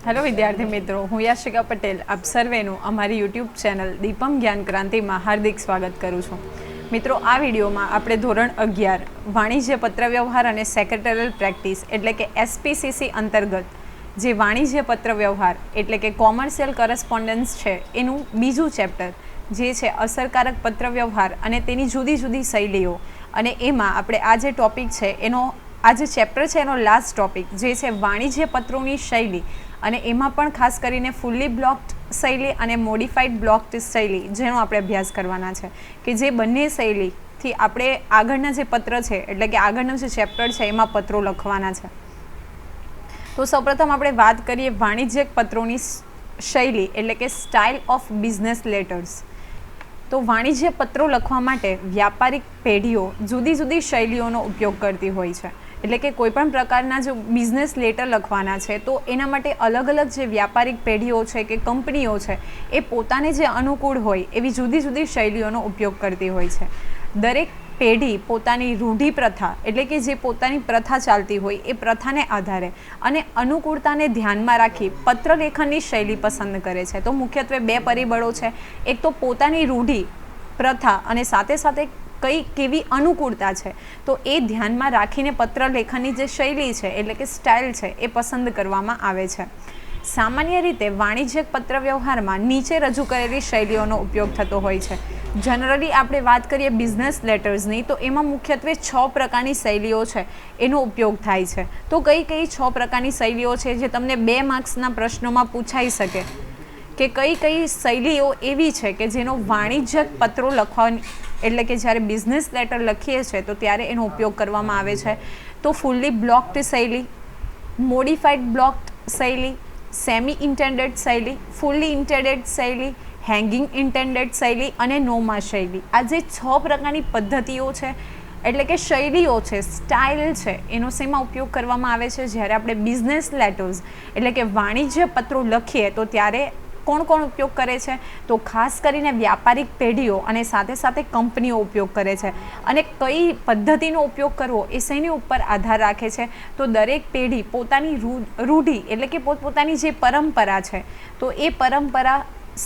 Hello વિદ્યાર્થી મિત્રો, હું યાશિકા પટેલ આપ સર્વેનું અમારી યુટ્યુબ ચેનલ દીપમ જ્ઞાન ક્રાંતિમાં હાર્દિક સ્વાગત કરું છું. મિત્રો, આ વિડીયોમાં આપણે ધોરણ 11 વાણિજ્ય પત્રવ્યવહાર અને સેક્રેટરીયલ પ્રેક્ટિસ એટલે કે SPCC અંતર્ગત જે વાણિજ્ય પત્રવ્યવહાર એટલે કે કોમર્શિયલ કરસ્પોન્ડન્સ છે એનું બીજું ચેપ્ટર જે છે અસરકારક પત્રવ્યવહાર અને તેની જુદી જુદી શૈલીઓ, અને એમાં આપણે આ જે ટૉપિક છે એનો આ જે ચેપ્ટર છે એનો લાસ્ટ ટૉપિક જે છે વાણિજ્ય પત્રોની શૈલી, અને એમાં પણ ખાસ કરીને ફૂલ્લી બ્લોક્ડ શૈલી અને મોડિફાઈડ બ્લોક્ડ શૈલી જેનો આપણે અભ્યાસ કરવાના છે, કે જે બંને શૈલીથી આપણે આગળના જે પત્ર છે એટલે કે આગળનું જે ચેપ્ટર છે એમાં પત્રો લખવાના છે. તો સૌપ્રથમ આપણે વાત કરીએ વાણિજ્યક પત્રોની શૈલી એટલે કે સ્ટાઇલ ઓફ બિઝનેસ લેટર્સ. તો વાણિજ્ય પત્રો લખવા માટે વ્યાપારિક પેઢીઓ જુદી જુદી શૈલીઓનો ઉપયોગ કરતી હોય છે. એટલે કે કોઈપણ પ્રકારના જો બિઝનેસ લેટર લખવાના છે તો એના માટે અલગ અલગ જે વ્યાપારિક પેઢીઓ છે કે કંપનીઓ છે એ પોતાને જે અનુકૂળ હોય એવી જુદી જુદી શૈલીઓનો ઉપયોગ કરતી હોય છે. દરેક પેઢી પોતાની રૂઢિ પ્રથા એટલે કે જે પોતાની પ્રથા ચાલતી હોય એ પ્રથાને આધારે અને અનુકૂળતાને ધ્યાનમાં રાખી પત્રલેખનની શૈલી પસંદ કરે છે. તો મુખ્યત્વે બે પરિબળો છે, એક તો પોતાની રૂઢિ પ્રથા અને સાથે સાથે કેવી અનુકૂળતા છે, તો એ ધ્યાનમાં રાખીને પત્ર લેખનની જે શૈલી છે એટલે કે સ્ટાઇલ છે એ પસંદ કરવામાં આવે છે. સામાન્ય રીતે વાણિજ્યક પત્ર વ્યવહારમાં નીચે રજૂ કરેલી શૈલીઓનો ઉપયોગ થતો હોય છે. જનરલી આપણે વાત કરીએ બિઝનેસ લેટર્સની તો એમાં મુખ્યત્વે 6 પ્રકારની શૈલીઓ છે એનો ઉપયોગ થાય છે. તો કઈ 6 પ્રકારની શૈલીઓ છે જે તમને 2 માર્ક્સના પ્રશ્નોમાં પૂછાઈ શકે કે કઈ શૈલીઓ એવી છે કે જેનો વાણિજ્યક પત્રો લખવાની એટલે કે જ્યારે બિઝનેસ લેટર લખીએ છીએ તો ત્યારે એનો ઉપયોગ કરવામાં આવે છે. તો ફૂલ્લી બ્લોક્ડ શૈલી, મોડિફાઈડ બ્લોક્ડ શૈલી, સેમી ઇન્ટેન્ડેડ શૈલી, ફૂલ્લી ઇન્ટેન્ડેડ શૈલી, હેંગિંગ ઇન્ટેન્ડેડ શૈલી અને નોમા શૈલી. આ જે 6 પ્રકારની પદ્ધતિઓ છે એટલે કે શૈલીઓ છે, સ્ટાઇલ છે, એનો શેમાં ઉપયોગ કરવામાં આવે છે જ્યારે આપણે બિઝનેસ લેટર્સ એટલે કે વાણિજ્ય પત્રો લખીએ તો ત્યારે કોણ ઉપયોગ કરે છે? તો ખાસ કરીને વ્યાપારિક પેઢીઓ અને સાથે સાથે કંપનીઓ ઉપયોગ કરે છે. અને કઈ પદ્ધતિનો ઉપયોગ કરવો એ શેની ઉપર આધાર રાખે છે? તો દરેક પેઢી પોતાની રૂઢિ એટલે કે પોતપોતાની જે પરંપરા છે તો એ પરંપરા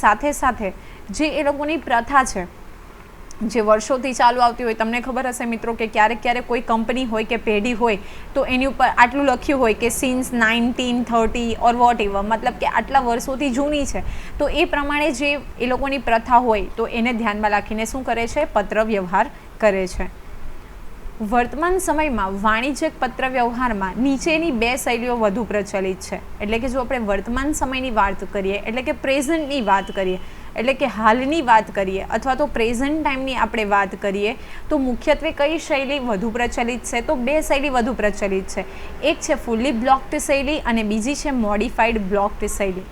સાથે સાથે જે એ લોકોની પ્રથા છે જે વર્ષોથી ચાલુ આવતી હોય. તમને ખબર હશે મિત્રો કે ક્યારેક કોઈ કંપની હોય કે પેઢી હોય તો એની ઉપર આટલું લખ્યું હોય કે સિન્સ 1930 ઓર વોટ એવર, મતલબ કે આટલા વર્ષોથી જૂની છે. તો એ પ્રમાણે જે એ લોકોની પ્રથા હોય તો એને ધ્યાનમાં રાખીને શું કરે છે? પત્ર વ્યવહાર કરે છે. વર્તમાન સમયમાં વાણિજ્યક પત્ર વ્યવહારમાં નીચેની 2 શૈલીઓ વધુ પ્રચલિત છે. એટલે કે જો આપણે વર્તમાન સમયની વાત કરીએ એટલે કે પ્રેઝન્ટની વાત કરીએ એટલે કે હાલની વાત કરીએ અથવા તો પ્રેઝન્ટ ટાઈમની આપણે વાત કરીએ તો મુખ્યત્વે કઈ શૈલી વધુ પ્રચલિત છે? તો 2 શૈલી વધુ પ્રચલિત છે. એક છે ફૂલ્લી બ્લોક્ડ શૈલી અને બીજી છે મોડિફાઈડ બ્લોક્ડ શૈલી.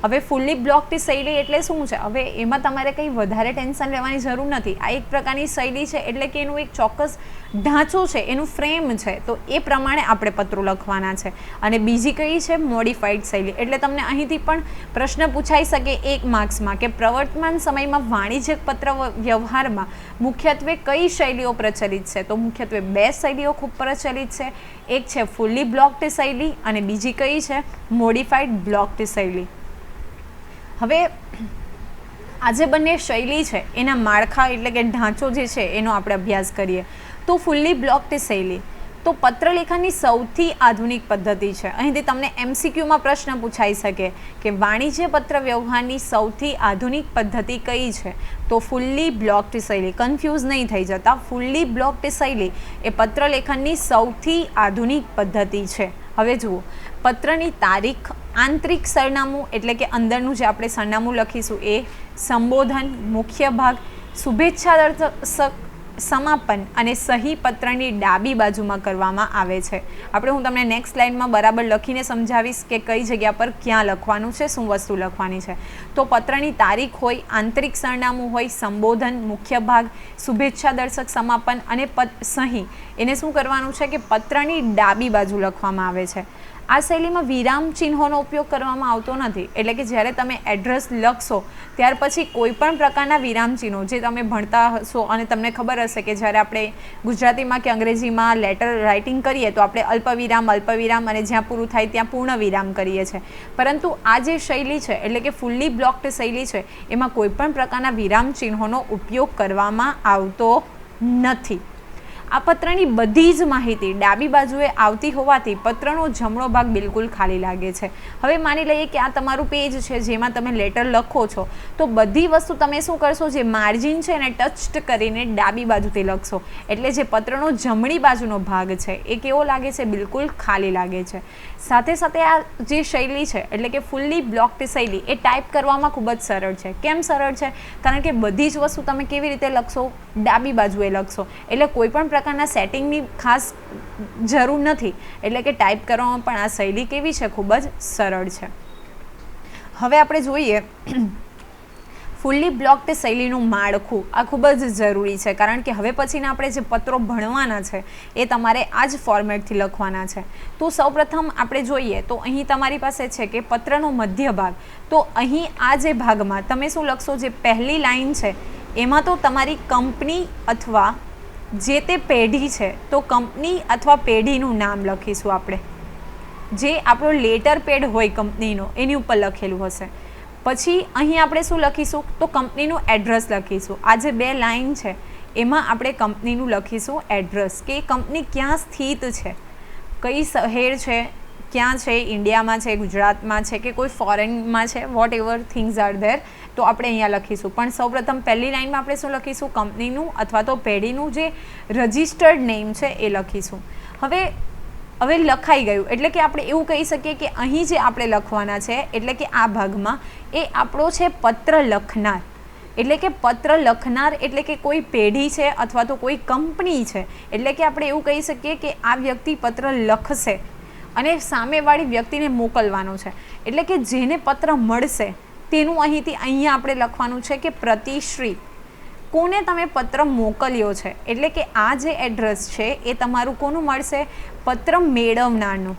હવે ફૂલ્લી બ્લોક્ડ શૈલી એટલે શું છે? હવે એમાં તમારે કંઈ વધારે ટેન્શન લેવાની જરૂર નથી. આ એક પ્રકારની શૈલી છે એટલે કે એનું એક ચોક્કસ ઢાંચો છે, એનું ફ્રેમ છે, તો એ પ્રમાણે આપણે પત્રો લખવાના છે. અને બીજી કઈ છે? મોડિફાઈડ શૈલી. એટલે તમને અહીંથી પણ પ્રશ્ન પૂછાઈ શકે 1 માર્ક્સમાં કે પ્રવર્તમાન સમયમાં વાણિજ્યક પત્ર વ્યવહારમાં મુખ્યત્વે કઈ શૈલીઓ પ્રચલિત છે? તો મુખ્યત્વે 2 શૈલીઓ ખૂબ પ્રચલિત છે. એક છે ફૂલ્લી બ્લોક્ડ શૈલી અને બીજી કઈ છે? મોડિફાઈડ બ્લોક્ડ શૈલી. હવે આ જે બંને શૈલી છે એના માળખા એટલે કે ઢાંચો જે છે એનો આપણે અભ્યાસ કરીએ. તો ફૂલ્લી બ્લોક્ડ શૈલી તો પત્રલેખનની સૌથી આધુનિક પદ્ધતિ છે. અહીંથી તમને MCQમાં પ્રશ્ન પૂછાઈ શકે કે વાણિજ્ય પત્ર વ્યવહારની સૌથી આધુનિક પદ્ધતિ કઈ છે? તો ફૂલ્લી બ્લોક્ડ શૈલી. કન્ફ્યુઝ નહીં થઈ જતા, ફૂલ્લી બ્લોક્ડ શૈલી એ પત્રલેખનની સૌથી આધુનિક પદ્ધતિ છે. હવે જુઓ, પત્રની તારીખ, આંતરિક સરનામું એટલે કે અંદરનું જે આપણે સરનામું લખીશું એ, સંબોધન, મુખ્ય ભાગ, શુભેચ્છા દર્શક, સમાપન અને સહી પત્રની ડાબી બાજુમાં કરવામાં આવે છે. હું તમને નેક્સ્ટ સ્લાઇડમાં બરાબર લખીને સમજાવીશ કે કઈ જગ્યા પર ક્યાં લખવાનું છે, શું વસ્તુ લખવાની છે. તો પત્રની તારીખ હોય, આંતરિક સરનામું હોય, સંબોધન, મુખ્ય ભાગ, શુભેચ્છા દર્શક, સમાપન અને સહી, એને શું કરવાનું છે કે પત્રની ડાબી બાજુ લખવામાં આવે છે. આ શૈલીમાં વિરામ ચિહ્નોનો ઉપયોગ કરવામાં આવતો નથી, એટલે કે જ્યારે તમે એડ્રેસ લખશો ત્યાર પછી કોઈ પણ પ્રકારના વિરામ ચિહ્નો જે તમે ભણતા હશો અને તમને ખબર હશે કે જ્યારે આપણે ગુજરાતીમાં કે અંગ્રેજીમાં લેટર રાઇટિંગ કરીએ તો આપણે અલ્પવિરામ અને જ્યાં પૂરું થાય ત્યાં પૂર્ણ વિરામ કરીએ છીએ, પરંતુ આ જે શૈલી છે એટલે કે ફૂલ્લી બ્લોક્ડ શૈલી છે એમાં કોઈ પણ પ્રકારના વિરામ ચિહ્નોનો ઉપયોગ કરવામાં આવતો નથી. આ પત્રની બધી જ માહિતી ડાબી બાજુએ આવતી હોવાથી પત્રનો જમણો ભાગ બિલકુલ ખાલી લાગે છે. હવે માની લઈએ કે આ તમારું પેજ છે જેમાં તમે લેટર લખો છો, તો બધી વસ્તુ તમે શું કરશો, જે માર્જિન છે એને ટચ કરીને ડાબી બાજુથી લખશો, એટલે જે પત્રનો જમણી બાજુનો ભાગ છે એ કેવો લાગે છે, બિલકુલ ખાલી લાગે છે. સાથે સાથે આ જે શૈલી છે એટલે કે ફૂલ્લી બ્લોક્ડ શૈલી એ ટાઈપ કરવામાં ખૂબ જ સરળ છે. કેમ સરળ છે? કારણ કે બધી જ વસ્તુ તમે કેવી રીતે લખશો, ડાબી બાજુએ લખશો, એટલે કોઈ પણ પ્રકારના સેટિંગની ખાસ જરૂર નથી, એટલે કે ટાઈપ કરવામાં પણ આ શૈલી કેવી છે, ખૂબ જ સરળ છે. હવે આપણે જોઈએ ફૂલ્લી બ્લોક્ડ શૈલીનું માળખું. આ ખૂબ જ જરૂરી છે કારણ કે હવે પછીના આપણે જે પત્રો ભણવાના છે એ તમારે આ જ ફોર્મેટથી લખવાના છે. તો સૌપ્રથમ આપણે જોઈએ તો અહીં તમારી પાસે છે કે પત્રનો મધ્ય ભાગ. તો અહીં આ જે ભાગમાં તમે શું લખશો, જે પહેલી લાઈન છે એમાં તો તમારી કંપની અથવા જે તે પેઢી છે તો કંપની અથવા પેઢીનું નામ લખીશું આપણે, જે આપણો લેટર પેડ હોય કંપનીનો એની ઉપર લખેલું હશે. પછી અહીં આપણે શું લખીશું, તો કંપનીનું એડ્રેસ લખીશું. આ જે બે લાઈન છે એમાં આપણે કંપનીનું લખીશું એડ્રેસ, કે કંપની ક્યાં સ્થિત છે, કઈ શહેર છે, ક્યાં છે, ઇન્ડિયામાં છે, ગુજરાતમાં છે કે કોઈ ફોરેનમાં છે, whatever things are there, તો આપણે અહીંયા લખીશું. પણ સૌપ્રથમ પહેલી લાઈનમાં આપણે શું લખીશું, કંપનીનું અથવા તો પેઢીનું જે રજિસ્ટર્ડ નેમ છે એ લખીશું. હવે લખાઈ ગયું એટલે કે આપણે એવું કહી શકીએ કે અહીં જે આપણે લખવાના છે એટલે કે આ ભાગમાં એ આપણો છે પત્ર લખનાર, એટલે કે પત્ર લખનાર એટલે કે કોઈ પેઢી છે અથવા તો કોઈ કંપની છે, એટલે કે આપણે એવું કહી શકીએ કે આ વ્યક્તિ પત્ર લખશે અને સામેવાળી વ્યક્તિને મોકલવાનો છે, એટલે કે જેને પત્ર મળશે તેનું અહીંયા આપણે લખવાનું છે કે પ્રતિશ્રી, કોને તમે પત્ર મોકલ્યો છે, એટલે કે આ જે એડ્રેસ છે એ તમારું કોનું મળશે, પત્ર મેળવનારનું,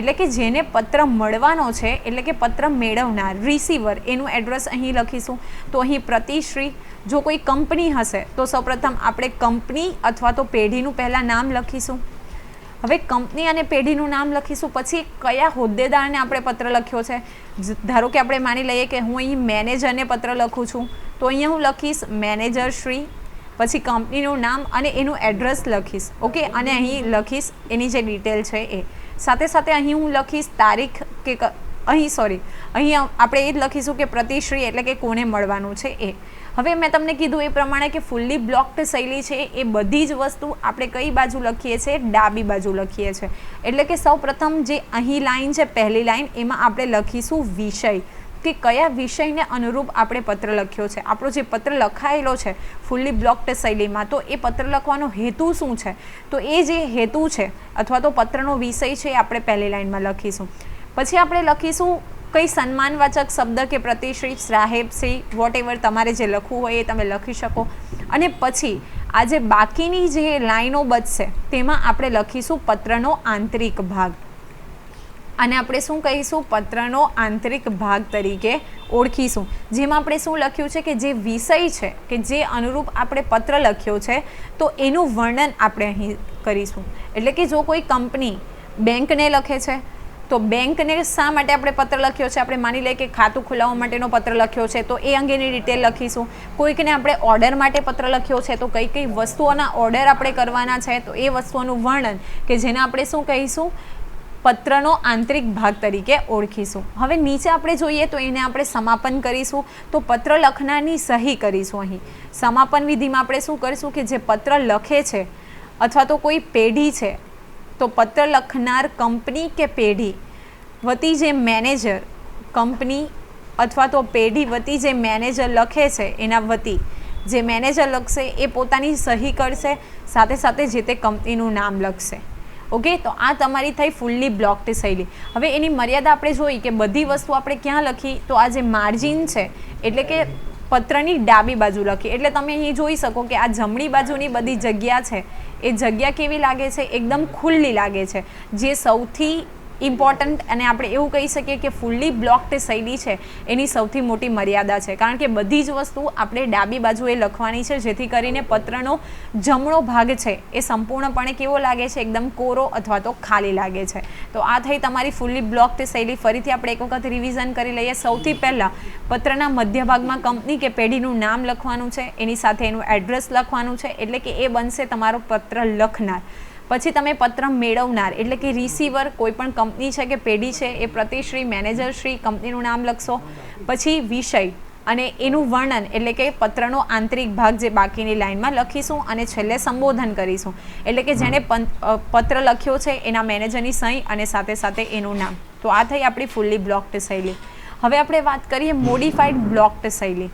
એટલે કે જેને પત્ર મળવાનો છે એટલે કે પત્ર મેળવનાર રિસીવર એનું એડ્રેસ અહીં લખીશું. તો અહીં પ્રતિશ્રી. જો કોઈ કંપની હશે તો સૌપ્રથમ આપણે કંપની અથવા તો પેઢીનું પહેલાં નામ લખીશું. હવે કંપની અને પેઢીનું નામ લખીશું, પછી કયા હોદ્દેદારને આપણે પત્ર લખ્યો છે. ધારો કે આપણે માની લઈએ કે હું અહીં મેનેજરને પત્ર લખું છું, તો અહીંયા હું લખીશ મેનેજર શ્રી, પછી કંપનીનું નામ અને એનું એડ્રેસ લખીશ. ઓકે, અને અહીં લખીશ એની જે ડિટેલ છે એ. સાથે સાથે અહીં હું લખીશ તારીખ કે અહીં આપણે એ જ લખીશું કે પ્રતિશ્રી એટલે કે કોને મળવાનું છે એ. હવે મેં તમને કીધું એ પ્રમાણે કે ફૂલ્લી બ્લોક્ડ શૈલી છે એ બધી જ વસ્તુ આપણે કઈ બાજુ લખીએ છીએ, ડાબી બાજુ લખીએ છીએ. એટલે કે સૌ પ્રથમ જે અહીં લાઈન છે પહેલી લાઈન એમાં આપણે લખીશું વિષય, કે કયા વિષયને અનુરૂપ આપણે પત્ર લખ્યો છે. આપણો જે પત્ર લખાયેલો છે ફૂલ્લી બ્લોક્ડ શૈલીમાં, તો એ પત્ર લખવાનો હેતુ શું છે, તો એ જે હેતુ છે અથવા તો પત્રનો વિષય છે એ આપણે પહેલી લાઈનમાં લખીશું. પછી આપણે લખીશું કઈ સન્માનવાચક શબ્દ કે પ્રતિશ્રી, સાહેબ, શ્રી, વોટ એવર તમારે જે લખવું હોય એ તમે લખી શકો. અને પછી આ જે બાકીની જે લાઈનો બચશે તેમાં આપણે લખીશું પત્રનો આંતરિક ભાગ, અને આપણે શું કહીશું, પત્રનો આંતરિક ભાગ તરીકે ઓળખીશું. જેમાં આપણે શું લખ્યું છે કે જે વિષય છે કે જે અનુરૂપ આપણે પત્ર લખ્યો છે તો એનું વર્ણન આપણે અહીં કરીશું. એટલે કે જો કોઈ કંપની બેંકને લખે છે તો બેંકને શા માટે આપણે પત્ર લખ્યો છે, આપણે માની લઈએ કે ખાતું ખોલાવવા માટેનો પત્ર લખ્યો છે તો એ અંગેની ડિટેલ લખીશું. કોઈકને આપણે ઓર્ડર માટે પત્ર લખ્યો છે તો કઈ કઈ વસ્તુઓના ઓર્ડર આપણે કરવાના છે તો એ વસ્તુઓનું વર્ણન કે જેને આપણે શું કહીશું, પત્રનો આંતરિક ભાગ તરીકે ઓળખીશું. હવે નીચે આપણે જોઈએ તો એને આપણે સમાપન કરીશું. તો પત્ર લખનારની સહી કરીશું. અહીં સમાપન વિધિમાં આપણે શું કરીશું કે જે પત્ર લખે છે અથવા તો કોઈ પેઢી છે તો પત્ર લખનાર કંપની કે પેઢી વતી જે મેનેજર, કંપની અથવા તો પેઢી વતી જે મેનેજર લખે છે એના વતી જે મેનેજર લખશે એ પોતાની સહી કરશે, સાથે સાથે જે તે કંપનીનું નામ લખશે. ઓકે, તો આ તમારી થઈ ફૂલ્લી બ્લોક્ડ શૈલી. હવે એની મર્યાદા આપણે જોઈ કે બધી વસ્તુ આપણે ક્યાં લખી, તો આ જે માર્જિન છે એટલે કે પત્રની ડાબી બાજુ લખીએ. એટલે તમે અહીં જોઈ શકો કે આ જમણી બાજુની બધી જગ્યા છે એ જગ્યા કેવી લાગે છે? એકદમ ખુલ્લી લાગે છે. જે સૌથી ઇમ્પોર્ટન્ટ અને આપણે એવું કહી શકીએ કે ફૂલ્લી બ્લોક્ડ શૈલી છે એની સૌથી મોટી મર્યાદા છે, કારણ કે બધી જ વસ્તુ આપણે ડાબી બાજુએ લખવાની છે, જેથી કરીને પત્રનો જમણો ભાગ છે એ સંપૂર્ણપણે કેવો લાગે છે? એકદમ કોરો અથવા તો ખાલી લાગે છે. તો આ થઈ તમારી ફૂલ્લી બ્લોક્ડ શૈલી. ફરીથી આપણે એક વખત રિવિઝન કરી લઈએ. સૌથી પહેલાં પત્રના મધ્ય ભાગમાં કંપની કે પેઢીનું નામ લખવાનું છે, એની સાથે એનું એડ્રેસ લખવાનું છે, એટલે કે એ બનશે તમારો પત્ર લખનાર. પછી તમે પત્ર મેળવનાર એટલે કે રિસીવર, કોઈ પણ કંપની છે કે પેઢી છે એ પ્રતિશ્રી, મેનેજરશ્રી, કંપનીનું નામ લખશો. પછી વિષય અને એનું વર્ણન એટલે કે પત્રનો આંતરિક ભાગ જે બાકીની લાઇનમાં લખીશું. અને છેલ્લે સંબોધન કરીશું એટલે કે જેણે પત્ર લખ્યો છે એના મેનેજરની સહી અને સાથે સાથે એનું નામ. તો આ થઈ આપણી ફૂલ્લી બ્લોક્ડ શૈલી. હવે આપણે વાત કરીએ મોડિફાઈડ બ્લોક્ડ શૈલી.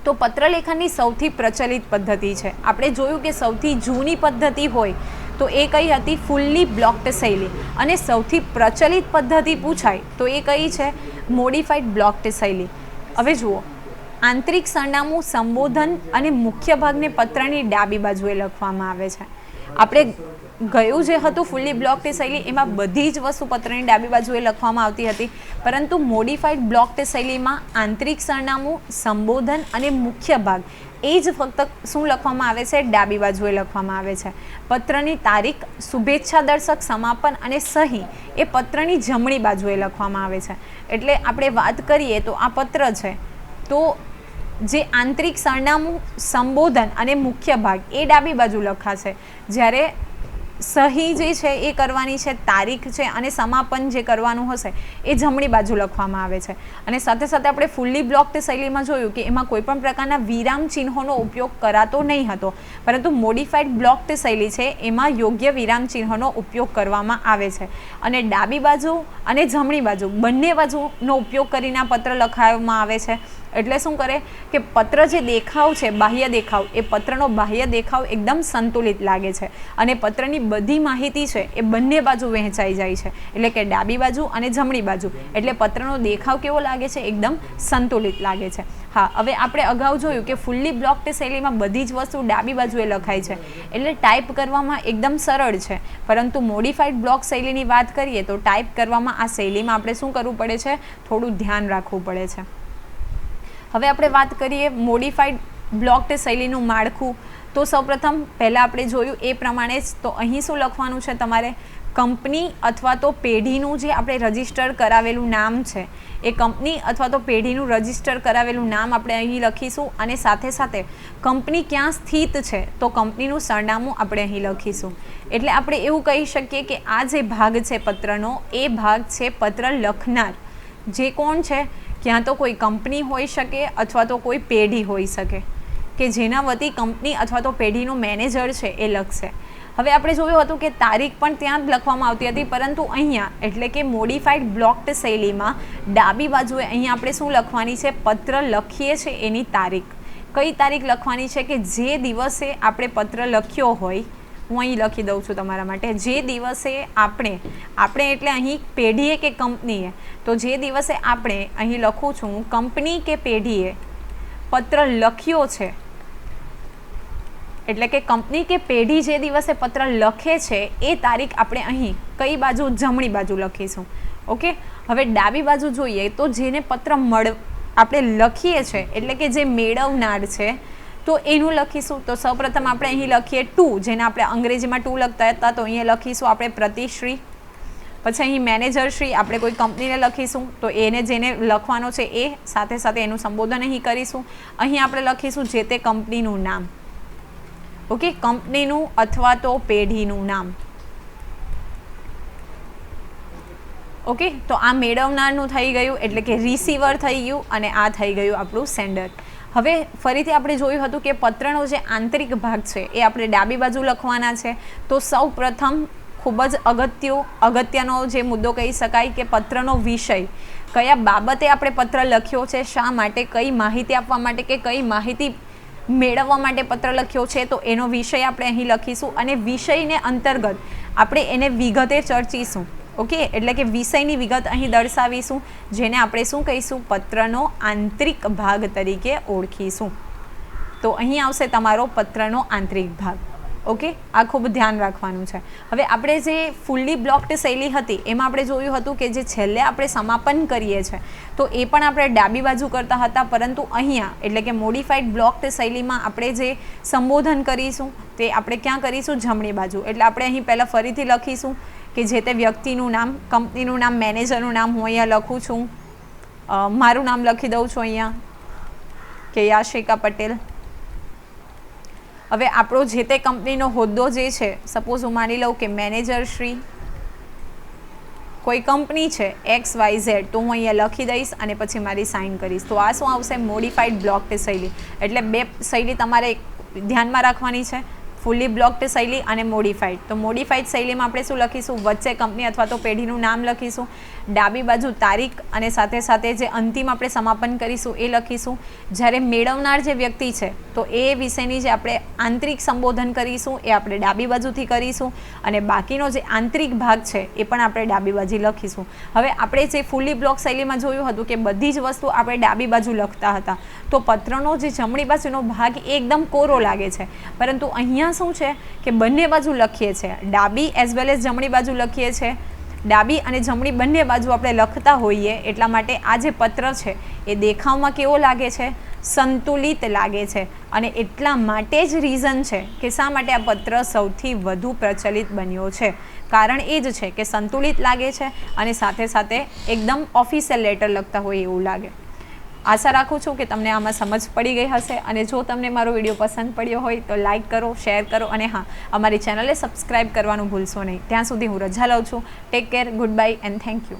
તો પત્રલેખનની સૌથી પ્રચલિત પદ્ધતિ છે. આપણે જોયું કે સૌથી જૂની પદ્ધતિ હોય તો એ કઈ હતી? ફૂલ્લી બ્લોક્ડ શૈલી. અને સૌથી પ્રચલિત પદ્ધતિ પૂછાય તો એ કઈ છે? મોડિફાઈડ બ્લોક્ડ શૈલી. હવે જુઓ, આંતરિક સરનામું, સંબોધન અને મુખ્ય ભાગને પત્રની ડાબી બાજુએ લખવામાં આવે છે. આપણે ગયું જે હતું ફૂલ્લી બ્લોક્ડ શૈલી એમાં બધી જ વસ્તુ પત્રની ડાબી બાજુએ લખવામાં આવતી હતી, પરંતુ મોડિફાઈડ બ્લોક્ડ શૈલીમાં આંતરિક સરનામું, સંબોધન અને મુખ્ય ભાગ એ જ ફક્ત શું લખવામાં આવે છે? ડાબી બાજુએ લખવામાં આવે છે. પત્રની તારીખ, શુભેચ્છા દર્શક, સમાપન અને સહી એ પત્રની જમણી બાજુએ લખવામાં આવે છે. એટલે આપણે વાત કરીએ તો આ પત્ર છે તો જે આંતરિક સરનામું, સંબોધન અને મુખ્ય ભાગ એ ડાબી બાજુ લખાશે, જ્યારે સહી જે છે એ કરવાની છે, તારીખ છે અને સમાપન જે કરવાનું હશે એ જમણી બાજુ લખવામાં આવે છે. અને સાથે સાથે આપણે ફૂલ્લી બ્લોક્ડ શૈલીમાં જોયું કે એમાં કોઈ પણ પ્રકારના વિરામ ચિહ્નોનો ઉપયોગ કરાતો નહીં હતો, પરંતુ મોડિફાઈડ બ્લોક્ડ શૈલી છે એમાં યોગ્ય વિરામ ચિહ્નોનો ઉપયોગ કરવામાં આવે છે. અને ડાબી બાજુ અને જમણી બાજુ બંને બાજુનો ઉપયોગ કરીને આ પત્ર લખાવવામાં આવે છે. એટલે શું કરે કે પત્ર જે દેખાવ છે, બાહ્ય દેખાવ, એ પત્રનો બાહ્ય દેખાવ એકદમ સંતુલિત લાગે છે અને પત્રની બધી માહિતી છે એ બંને બાજુ વહેંચાઈ જાય છે, એટલે કે ડાબી બાજુ અને જમણી બાજુ. એટલે પત્રનો દેખાવ કેવો લાગે છે? એકદમ સંતુલિત લાગે છે. હા, હવે આપણે અગાઉ જોયું કે ફૂલ્લી બ્લોક્ડ શૈલીમાં બધી જ વસ્તુ ડાબી બાજુએ લખાય છે, એટલે ટાઈપ કરવામાં એકદમ સરળ છે. પરંતુ મોડિફાઈડ બ્લોક શૈલીની વાત કરીએ તો ટાઈપ કરવામાં આ શૈલીમાં આપણે શું કરવું પડે છે? થોડું ધ્યાન રાખવું પડે છે. હવે આપણે વાત કરીએ મોડિફાઈડ બ્લોક્ડ શૈલીનું માળખું. તો સૌપ્રથમ પહેલાં આપણે જોયું એ પ્રમાણે જ તો અહીં શું લખવાનું છે તમારે? કંપની અથવા તો પેઢીનું જે આપણે રજિસ્ટર કરાવેલું નામ છે એ કંપની અથવા તો પેઢીનું રજિસ્ટર કરાવેલું નામ આપણે અહીં લખીશું. અને સાથે સાથે કંપની ક્યાં સ્થિત છે તો કંપનીનું સરનામું આપણે અહીં લખીશું. એટલે આપણે એવું કહી શકીએ કે આ જે ભાગ છે પત્રનો એ ભાગ છે પત્ર લખનાર. જે કોણ છે? ક્યાં તો કોઈ કંપની હોઈ શકે અથવા તો કોઈ પેઢી હોઈ શકે કે જેના વતી કંપની અથવા તો પેઢીનો મેનેજર છે એ લખશે. હવે આપણે જોયું હતું કે તારીખ પણ ત્યાં જ લખવામાં આવતી હતી, પરંતુ અહીંયા એટલે કે મોડિફાઈડ બ્લોક્ડ શૈલીમાં ડાબી બાજુએ અહીંયા આપણે શું લખવાની છે? પત્ર લખીએ છીએ એની તારીખ. કઈ તારીખ લખવાની છે? કે જે દિવસે આપણે પત્ર લખ્યો હોય, હું અહીં લખી દઉં છું તમારા માટે, જે દિવસે આપણે એટલે અહીં પેઢીએ કે કંપનીએ, તો જે દિવસે આપણે અહીં લખું છું કંપની કે પેઢીએ પત્ર લખ્યો છે, એટલે કે કંપની કે પેઢી જે દિવસે પત્ર લખે છે એ તારીખ આપણે અહીં કઈ બાજુ? જમણી બાજુ લખીશું. ઓકે, હવે ડાબી બાજુ જોઈએ તો જેને પત્ર આપણે લખીએ છીએ એટલે કે જે મેળવનાર છે તો એનું લખીશું. તો સૌપ્રથમ આપણે અહીં લખીએ ટુ, જેને આપણે અંગ્રેજીમાં ટુ લખતા હતા તો અહીંયા લખીશું આપણે પ્રતિશ્રી. પછી અહીં મેનેજરશ્રી, આપણે કોઈ કંપનીને લખીશું તો એને જેને લખવાનો છે એ, સાથે સાથે એનું સંબોધન અહીં કરીશું. અહીં આપણે લખીશું જે તે કંપનીનું નામ. ઓકે, કંપનીનું અથવા તો પેઢીનું નામ. ઓકે, તો આ મેળવનારનું થઈ ગયું એટલે કે રિસીવર થઈ ગયું અને આ થઈ ગયું આપણું સેન્ડર. હવે ફરીથી આપણે જોયું હતું કે પત્રનો જે આંતરિક ભાગ છે એ આપણે ડાબી બાજુ લખવાના છે. તો સૌ પ્રથમ ખૂબ જ અગત્યનો જે મુદ્દો કહી શકાય કે પત્રનો વિષય, કયા બાબતે આપણે પત્ર લખ્યો છે, શા માટે, કઈ માહિતી આપવા માટે કે કઈ માહિતી મેળવવા માટે પત્ર લખ્યો છે, તો એનો વિષય આપણે અહીં લખીશું. અને વિષયને અંતર્ગત આપણે એને વિગતે ચર્ચીશું. ઓકે, એટલે કે વિષયની વિગત અહીં દર્શાવીશું, જેને આપણે શું કહીશું? પત્રનો આંતરિક ભાગ તરીકે ઓળખીશું. તો અહીં આવશે તમારો પત્રનો આંતરિક ભાગ. ઓકે, આ ખૂબ ધ્યાન રાખવાનું છે. હવે આપણે જે ફૂલ્લી બ્લોક્ડ શૈલી હતી એમાં આપણે જોયું હતું કે જે છેલ્લે આપણે સમાપન કરીએ છીએ તો એ પણ આપણે ડાબી બાજુ કરતા હતા, પરંતુ અહીંયા એટલે કે મોડિફાઈડ બ્લોક્ડ શૈલીમાં આપણે જે સંબોધન કરીશું તે આપણે ક્યાં કરીશું? જમણી બાજુ. એટલે આપણે અહીં પહેલાં ફરીથી લખીશું કે જે તે વ્યક્તિનું નામ, કંપનીનું નામ, મેનેજરનું નામ હું અહીંયા લખું છું. મારું નામ લખી દઉં છું અહીંયા કે યાશિકા પટેલ. હવે આપણો જે તે કંપનીનો હોદ્દો જે છે, સપોઝ હું માની લઉં કે મેનેજર શ્રી કોઈ કંપની છે XYZ, તો હું અહીંયા લખી દઈશ અને પછી મારી સાઇન કરીશ. તો આ શું આવશે? મોડિફાઈડ બ્લોક્ડ શૈલી. એટલે બે શૈલી તમારે ધ્યાનમાં રાખવાની છે, ફૂલી બ્લોક્ડ શૈલી અને મોડિફાઈડ. તો મોડિફાઈડ શૈલીમાં આપણે શું લખીશું? વચ્ચે કંપની અથવા તો પેઢીનું નામ લખીશું, ડાબી બાજુ તારીખ અને સાથે સાથે જે અંતિમ આપણે સમાપન કરીશું એ લખીશું. જ્યારે મેળવનાર જે વ્યક્તિ છે તો એ વિશેની જે આપણે આંતરિક સંબોધન કરીશું એ આપણે ડાબી બાજુથી કરીશું અને બાકીનો જે આંતરિક ભાગ છે એ પણ આપણે ડાબી બાજુ લખીશું. હવે આપણે જે ફૂલી બ્લોક શૈલીમાં જોયું હતું કે બધી જ વસ્તુ આપણે ડાબી બાજુ લખતા હતા, તો પત્રનો જે જમણી બાજુનો ભાગ એ એકદમ કોરો લાગે છે, પરંતુ અહીંયા શું છે કે બંને બાજુ લખીએ છીએ, ડાબી એઝ વેલ એઝ જમણી બાજુ લખીએ છીએ. ડાબી અને જમણી બંને બાજુ આપણે લખતા હોઈએ એટલા માટે આ જે પત્ર છે એ દેખાવમાં કેવો લાગે છે? સંતુલિત લાગે છે. અને એટલા માટે જ રીઝન છે કે શા માટે આ પત્ર સૌથી વધુ પ્રચલિત બન્યો છે. કારણ એ જ છે કે સંતુલિત લાગે છે અને સાથે સાથે એકદમ ઓફિશિયલ લેટર લખતા હોય એવું લાગે. આશા રાખું છું કે તમને આમાં સમજ પડી ગઈ હશે, અને જો તમને મારો વિડીયો પસંદ પડ્યો હોય તો લાઇક કરો, શેર કરો અને હા, અમારી ચેનલને સબસ્ક્રાઈબ કરવાનું ભૂલશો નહીં. ત્યાં સુધી હું રજા લઉં છું. Take care, good bye and thank you.